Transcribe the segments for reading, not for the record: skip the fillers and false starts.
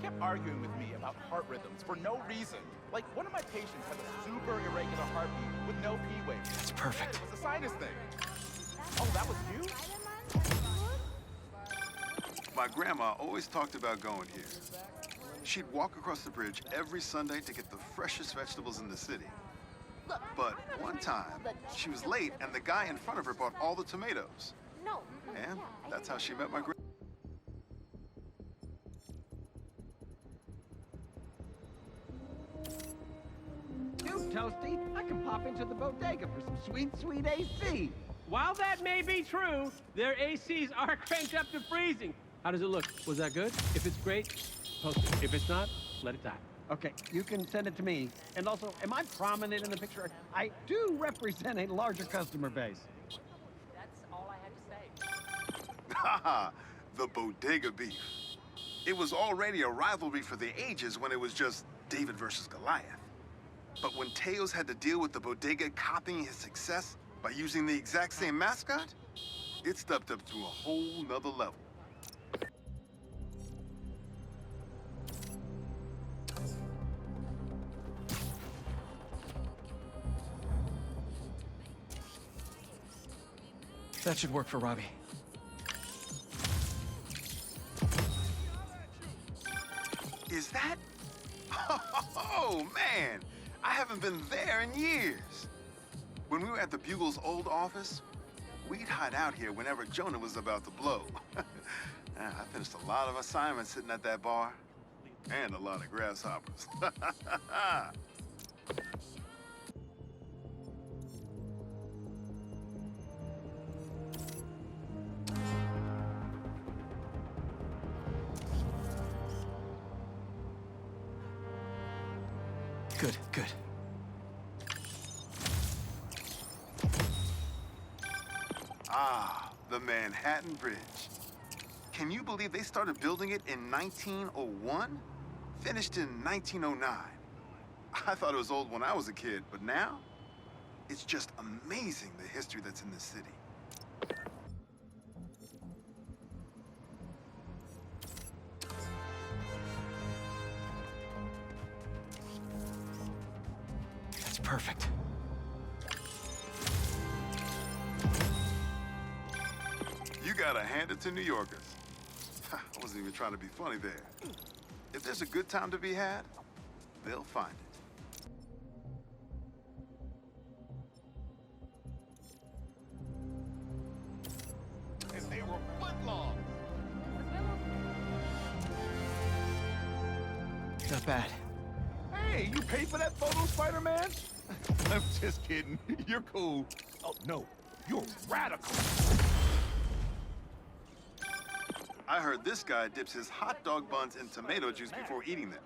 kept arguing with me about heart rhythms for no reason. Like, one of my patients has a super irregular heartbeat with no P wave. That's perfect. It was a sinus thing. Oh, that was you? My grandma always talked about going here. She'd walk across the bridge every Sunday to get the freshest vegetables in the city. But one time, she was late and the guy in front of her bought all the tomatoes. And that's how she met my grandma. Dude, Toasty, I can pop into the bodega for some sweet, sweet AC. While that may be true, their ACs are cranked up to freezing. How does it look? Was that good? If it's great, post it. If it's not, let it die. Okay, you can send it to me. And also, am I prominent in the picture? I do represent a larger customer base. That's all I had to say. Haha, the bodega beef. It was already a rivalry for the ages when it was just David versus Goliath. But when Teos had to deal with the bodega copying his success by using the exact same mascot, it stepped up to a whole nother level. That should work for Robbie. Is that? Oh, man! I haven't been there in years. When we were at the Bugle's old office, we'd hide out here whenever Jonah was about to blow. I finished a lot of assignments sitting at that bar, and a lot of grasshoppers. Good, good. Ah, the Manhattan Bridge. Can you believe they started building it in 1901? Finished in 1909. I thought it was old when I was a kid, but now, it's just amazing the history that's in this city. That's perfect. You gotta hand it to New Yorkers. I wasn't even trying to be funny there. If there's a good time to be had, they'll find it. And they were footlong. Not bad. Hey, you paid for that photo, Spider-Man? I'm just kidding. You're cool. Oh, no. You're radical. I heard this guy dips his hot dog buns in tomato juice before eating them.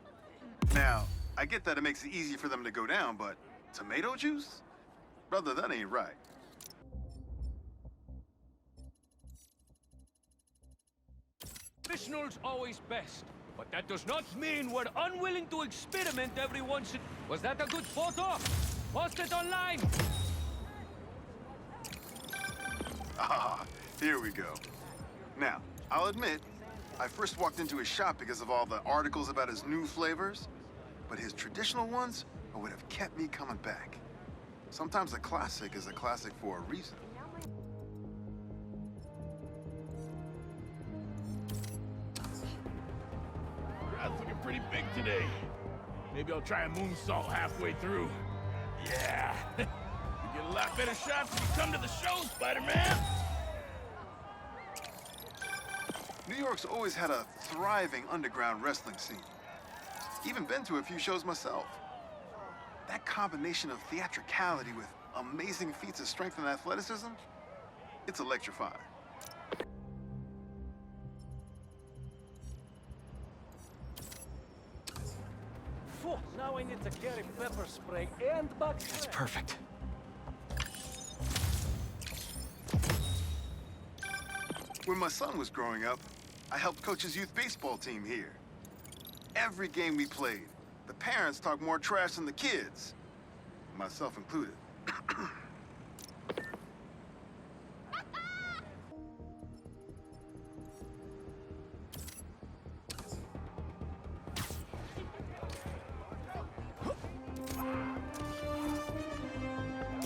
Now, I get that it makes it easy for them to go down, but tomato juice? Brother, that ain't right. Traditional's always best, but that does not mean we're unwilling to experiment every once in... Was that a good photo? Post it online! Ah, here we go. Now, I'll admit, I first walked into his shop because of all the articles about his new flavors, but his traditional ones are what have kept me coming back. Sometimes a classic is a classic for a reason. That's looking pretty big today. Maybe I'll try a moonsault halfway through. Yeah. You get a lot better shots when you come to the show, Spider-Man. New York's always had a thriving underground wrestling scene. Even been to a few shows myself. That combination of theatricality with amazing feats of strength and athleticism, it's electrifying. Phew, now I need to carry pepper spray and box. That's perfect. When my son was growing up, I helped coach his youth baseball team here. Every game we played, the parents talked more trash than the kids, myself included.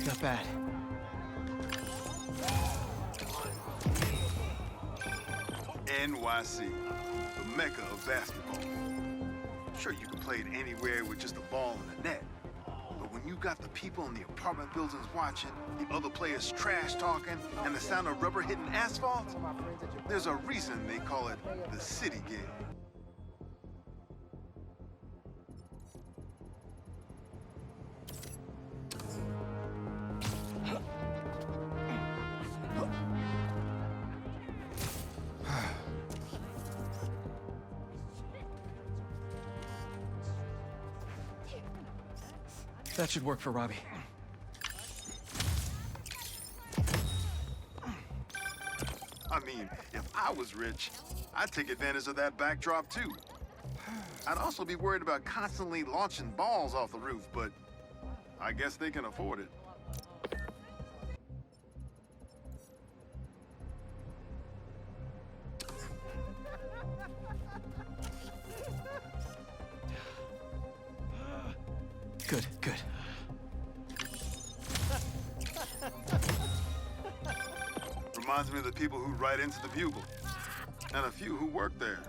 Not bad. NYC, the mecca of basketball. Sure, you can play it anywhere with just a ball and a net. But when you got the people in the apartment buildings watching, the other players trash talking, and the sound of rubber hitting asphalt, there's a reason they call it the city gig. That should work for Robbie. I mean, if I was rich, I'd take advantage of that backdrop too. I'd also be worried about constantly launching balls off the roof, but I guess they can afford it. Good, good. Reminds me of the people who write into the Bugle, and a few who work there.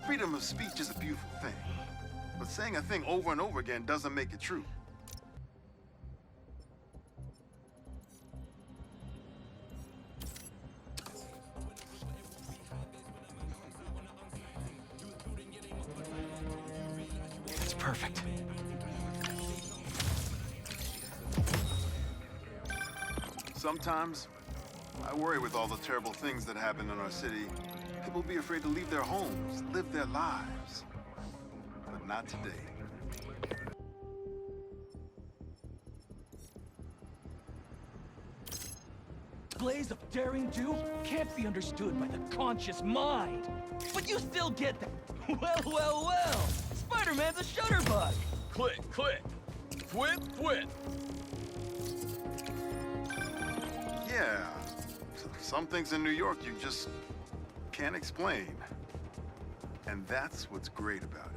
Freedom of speech is a beautiful thing, but saying a thing over and over again doesn't make it true. That's perfect. Sometimes, I worry with all the terrible things that happen in our city. People be afraid to leave their homes, live their lives. But not today. Blaze of daring do can't be understood by the conscious mind. But you still get that. Well. Spider-Man's a shutterbug. Click, click. Twit, twit. Yeah, some things in New York you just can't explain. And that's what's great about it.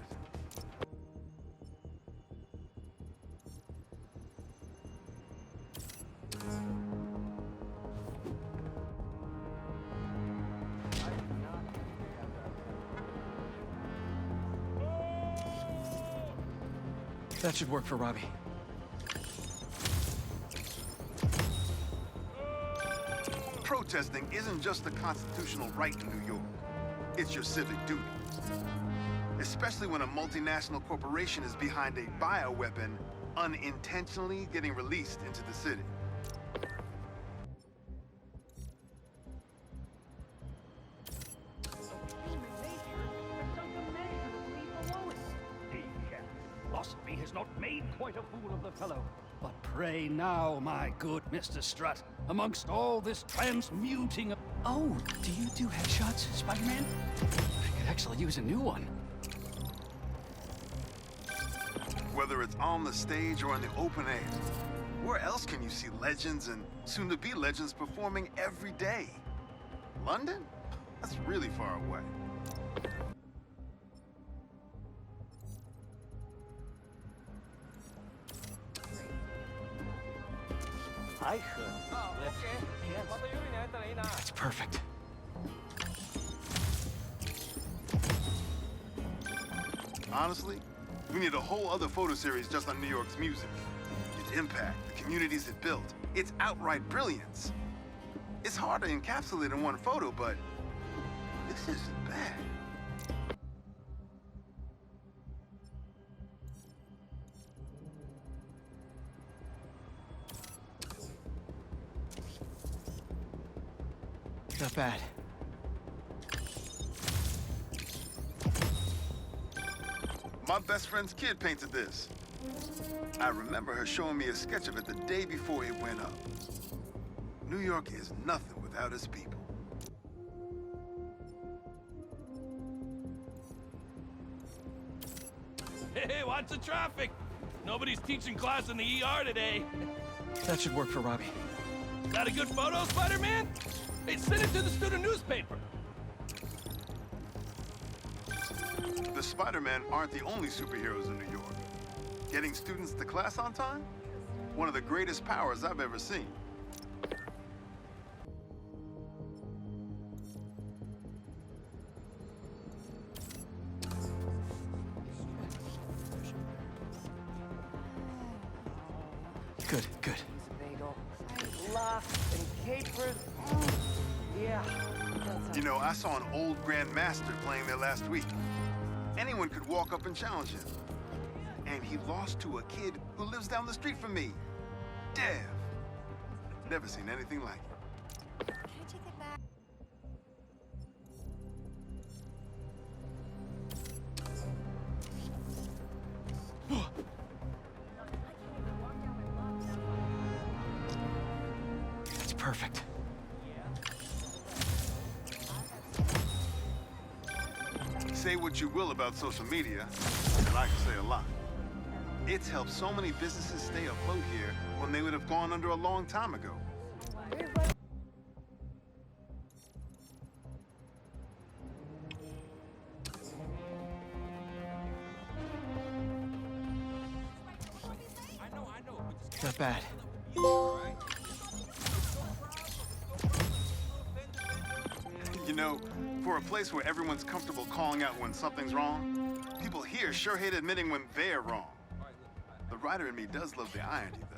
That should work for Robbie. Protesting isn't just a constitutional right in New York. It's your civic duty. Especially when a multinational corporation is behind a bioweapon unintentionally getting released into the city. Philosophy has not made quite a fool of the fellow. But pray now, my good Mr. Strut, amongst all this transmuting of... Oh, do you do headshots, Spider-Man? I could actually use a new one. Whether it's on the stage or in the open air, where else can you see legends and soon-to-be legends performing every day? London? That's really far away. I heard. That's perfect. Honestly, we need a whole other photo series just on New York's music. Its impact, the communities it built, its outright brilliance. It's hard to encapsulate in one photo, but this isn't bad. Not bad. My best friend's kid painted this. I remember her showing me a sketch of it the day before it went up. New York is nothing without its people. Hey, watch the traffic. Nobody's teaching class in the ER today. That should work for Robbie. Got a good photo, Spider-Man? Hey, send it to the student newspaper. The Spider-Men aren't the only superheroes in New York. Getting students to class on time? One of the greatest powers I've ever seen. Good, good. Bagel. Lox and capers. Yeah. You know, I saw an old Grand Master playing there last week. Anyone could walk up and challenge him. And he lost to a kid who lives down the street from me. Dev. Never seen anything like it. Can I take it back? That's perfect. Say what you will about social media, and I can say a lot. It's helped so many businesses stay afloat here when they would have gone under a long time ago. Not bad. You know, for a place where everyone's comfortable calling out when something's wrong, people here sure hate admitting when they're wrong. The writer in me does love the irony, though.